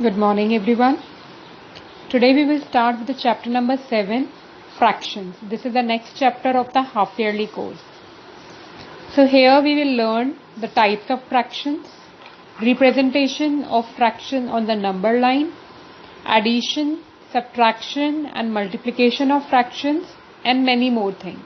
Good morning everyone. Today we will start with the chapter number 7, fractions. This is the next chapter of the half yearly course. So here we will learn the types of fractions, representation of fraction on the number line, addition, subtraction and multiplication of fractions and many more things.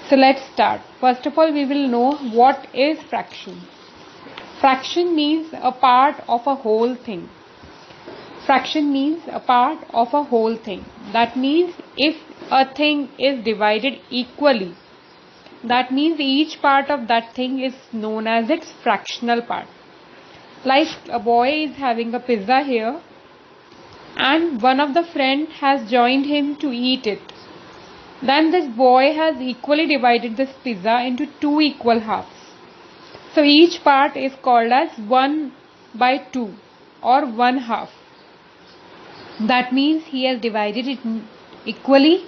So let's start. First of all we will know what is fraction. Fraction means a part of a whole thing. Fraction means a part of a whole thing. That means if a thing is divided equally, that means each part of that thing is known as its fractional part. Like a boy is having a pizza here and one of the friend has joined him to eat it. Then this boy has equally divided this pizza into two equal halves. So each part is called as 1/2 or 1/2. That means he has divided it equally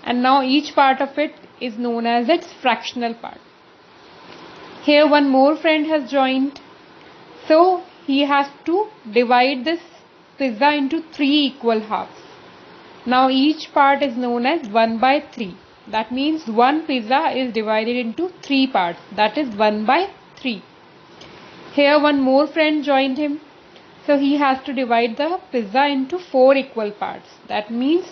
and now each part of it is known as its fractional part. Here one more friend has joined. So he has to divide this pizza into three equal halves. Now each part is known as 1/3. That means one pizza is divided into three parts. That is 1/3. Here one more friend joined him. So he has to divide the pizza into four equal parts. That means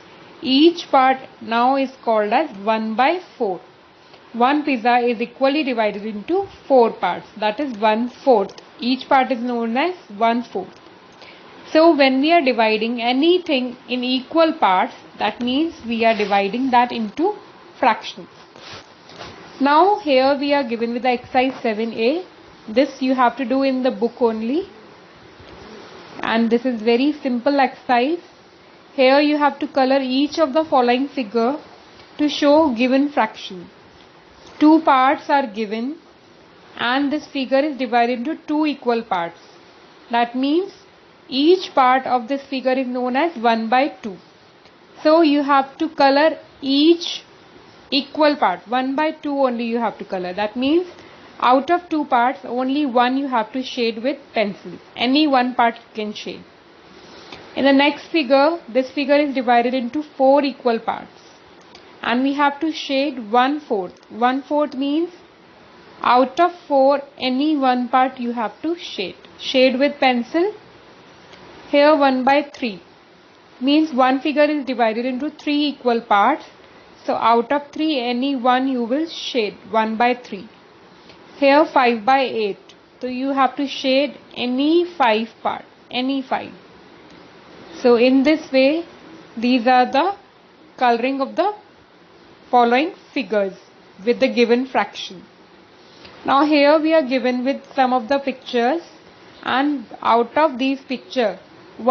each part now is called as 1/4. One pizza is equally divided into four parts. That is 1/4. Each part is known as 1/4. So when we are dividing anything in equal parts, that means we are dividing that into fractions. Now here we are given with the exercise 7a. This you have to do in the book only. And this is very simple exercise. Here you have to color each of the following figure to show given fraction. Two parts are given and this figure is divided into two equal parts. That means each part of this figure is known as 1/2. So you have to color each equal part. 1/2 only you have to color. That means out of two parts, only one you have to shade with pencil. Any one part you can shade. In the next figure, this figure is divided into four equal parts. And we have to shade 1/4. 1/4 means out of four, any one part you have to shade. Shade with pencil. Here 1/3 means one figure is divided into three equal parts. So out of three, any one you will shade 1/3. Here 5/8. So you have to shade any five part. Any five. So in this way, these are the coloring of the following figures with the given fraction. Now here we are given with some of the pictures and out of these pictures,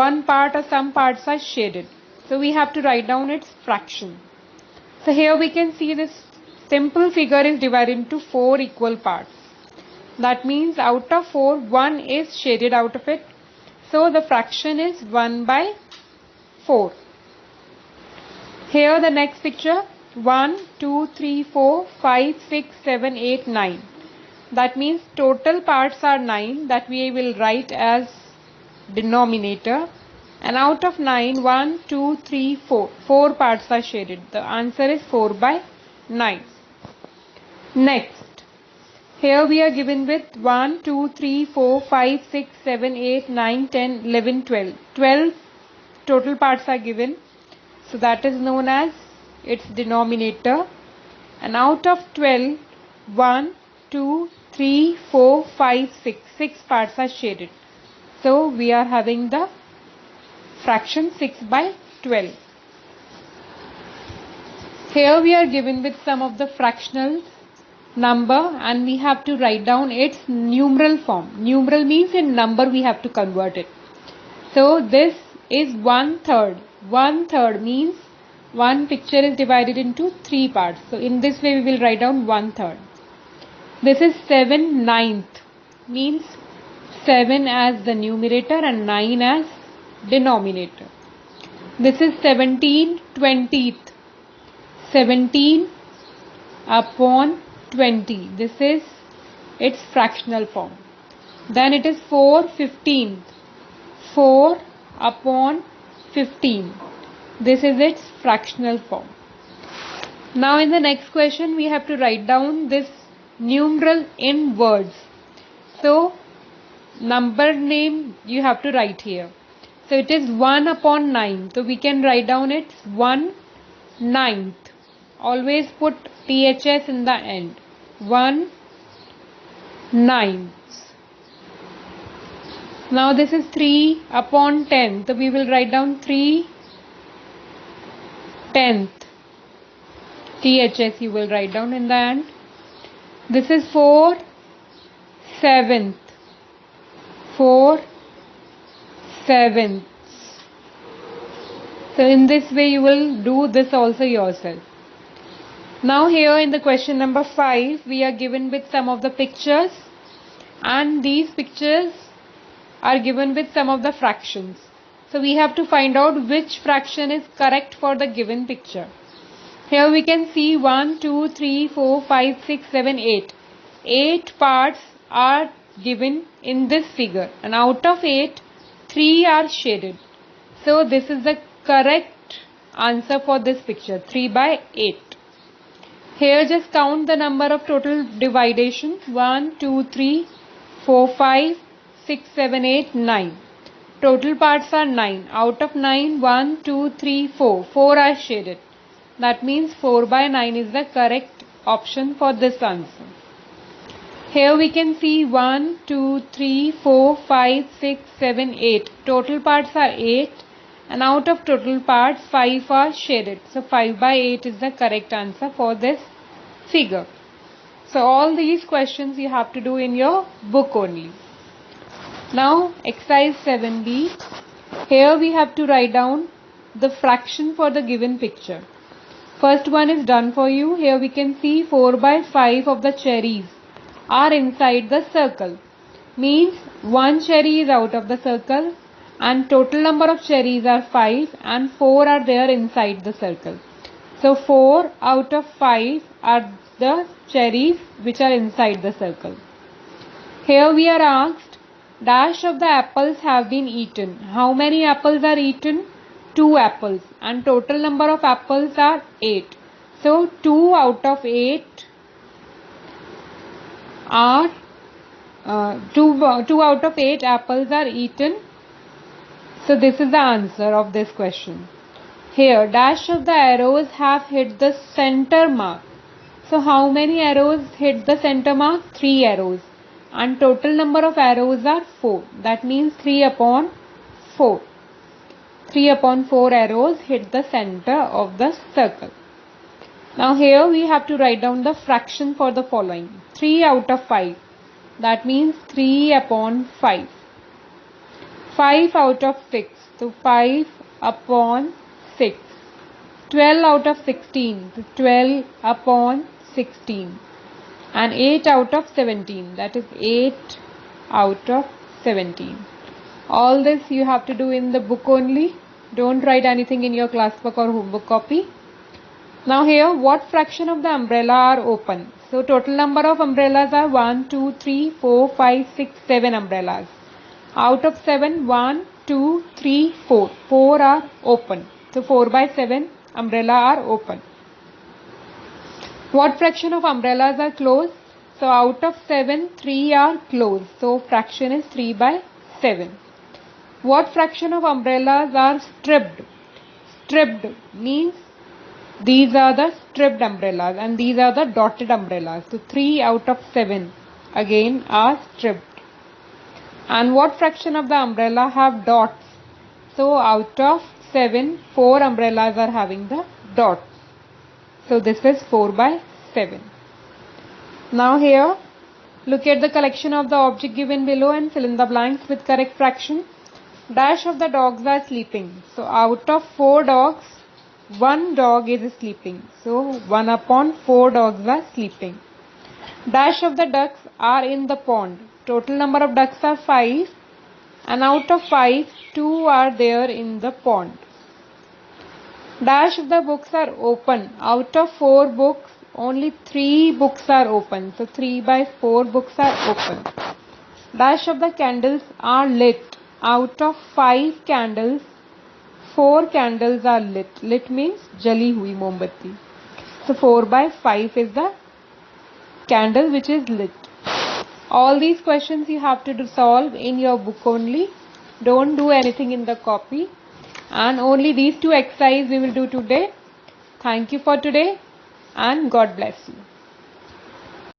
one part or some parts are shaded. So we have to write down its fraction. So here we can see this simple figure is divided into four equal parts. That means out of four, one is shaded out of it. So the fraction is 1/4. Here the next picture, 1, 2, 3, 4, 5, 6, 7, 8, 9. That means total parts are 9 that we will write as denominator. And out of 9, 1, 2, 3, 4. 4 parts are shaded. The answer is 4/9. Next. Here we are given with 1, 2, 3, 4, 5, 6, 7, 8, 9, 10, 11, 12. 12 total parts are given. So that is known as its denominator. And out of 12, 1, 2, 3, 4, 5, 6. 6 parts are shaded. So we are having the fraction 6/12. Here we are given with some of the fractional number and we have to write down its numeral form. Numeral means in number we have to convert it. So this is 1/3. 1/3 means one picture is divided into three parts. So in this way we will write down 1/3. This is 7/9 means 7 as the numerator and 9 as denominator. This is 17/20. 17 upon 20. This is its fractional form. Then it is 4/15. 4 upon 15. This is its fractional form. Now in the next question we have to write down this numeral in words. So number name you have to write here. So it is 1 upon 9. So we can write down it 1/9. Always put THS in the end. 1/9. Now this is 3 upon 10. So we will write down 3/10. THS you will write down in the end. This is 4/7. 4/7. So in this way you will do this also yourself. Now here in the question number 5 we are given with some of the pictures, and these pictures are given with some of the fractions. So we have to find out which fraction is correct for the given picture. Here we can see 1, 2, 3, 4, 5, 6, 7, 8. 8 parts are given in this figure, and out of 8, 3 are shaded. So this is the correct answer for this picture, 3/8. Here just count the number of total dividation. 1, 2, 3, 4, 5, 6, 7, 8, 9. Total parts are 9. Out of 9, 1, 2, 3, 4. 4 are shaded. That means 4/9 is the correct option for this answer. Here we can see 1, 2, 3, 4, 5, 6, 7, 8. Total parts are 8, and out of total parts 5 are shaded. So 5/8 is the correct answer for this figure. So all these questions you have to do in your book only. Now exercise 7B. Here we have to write down the fraction for the given picture. First one is done for you. Here we can see 4/5 of the cherries are inside the circle. Means one cherry is out of the circle, and total number of cherries are 5, and 4 are there inside the circle. So 4 out of 5 are the cherries which are inside the circle. Here we are asked, dash of the apples have been eaten. How many apples are eaten? 2 apples, and total number of apples are 8. So 2 out of 8 are 2 out of 8 apples are eaten. So this is the answer of this question. Here dash of the arrows have hit the center mark. So how many arrows hit the center mark? 3 arrows, and total number of arrows are 4. That means 3/4. 3/4 arrows hit the center of the circle. Now here we have to write down the fraction for the following. 3 out of 5. That means 3/5. 5 out of 6. So 5/6. 12 out of 16. So 12/16. And 8 out of 17. That is 8 out of 17. All this you have to do in the book only. Don't write anything in your class book or homework copy. Now here, what fraction of the umbrella are open? So total number of umbrellas are 1, 2, 3, 4, 5, 6, 7 umbrellas. Out of 7, 1, 2, 3, 4. 4 are open. So 4/7 umbrella are open. What fraction of umbrellas are closed? So out of 7, 3 are closed. So fraction is 3/7. What fraction of umbrellas are stripped? Stripped means these are the stripped umbrellas and these are the dotted umbrellas. So 3 out of 7 again are stripped. And what fraction of the umbrella have dots? So out of 7, 4 umbrellas are having the dots. So this is 4/7. Now here, look at the collection of the object given below and fill in the blanks with correct fraction. Dash of the dogs are sleeping. So out of 4 dogs, 1 dog is sleeping. So 1/4 dogs are sleeping. Dash of the ducks are in the pond. Total number of ducks are 5, and out of 5, 2 are there in the pond. Dash of the books are open. Out of 4 books, only 3 books are open. So 3/4 books are open. Dash of the candles are lit. out of 5 candles, 4 candles are lit. Lit means jali hui mombatti. So 4 by 5 is the candle which is lit. All these questions you have to solve in your book only. Don't do anything in the copy. And only these 2 exercises we will do today. Thank you for today and God bless you.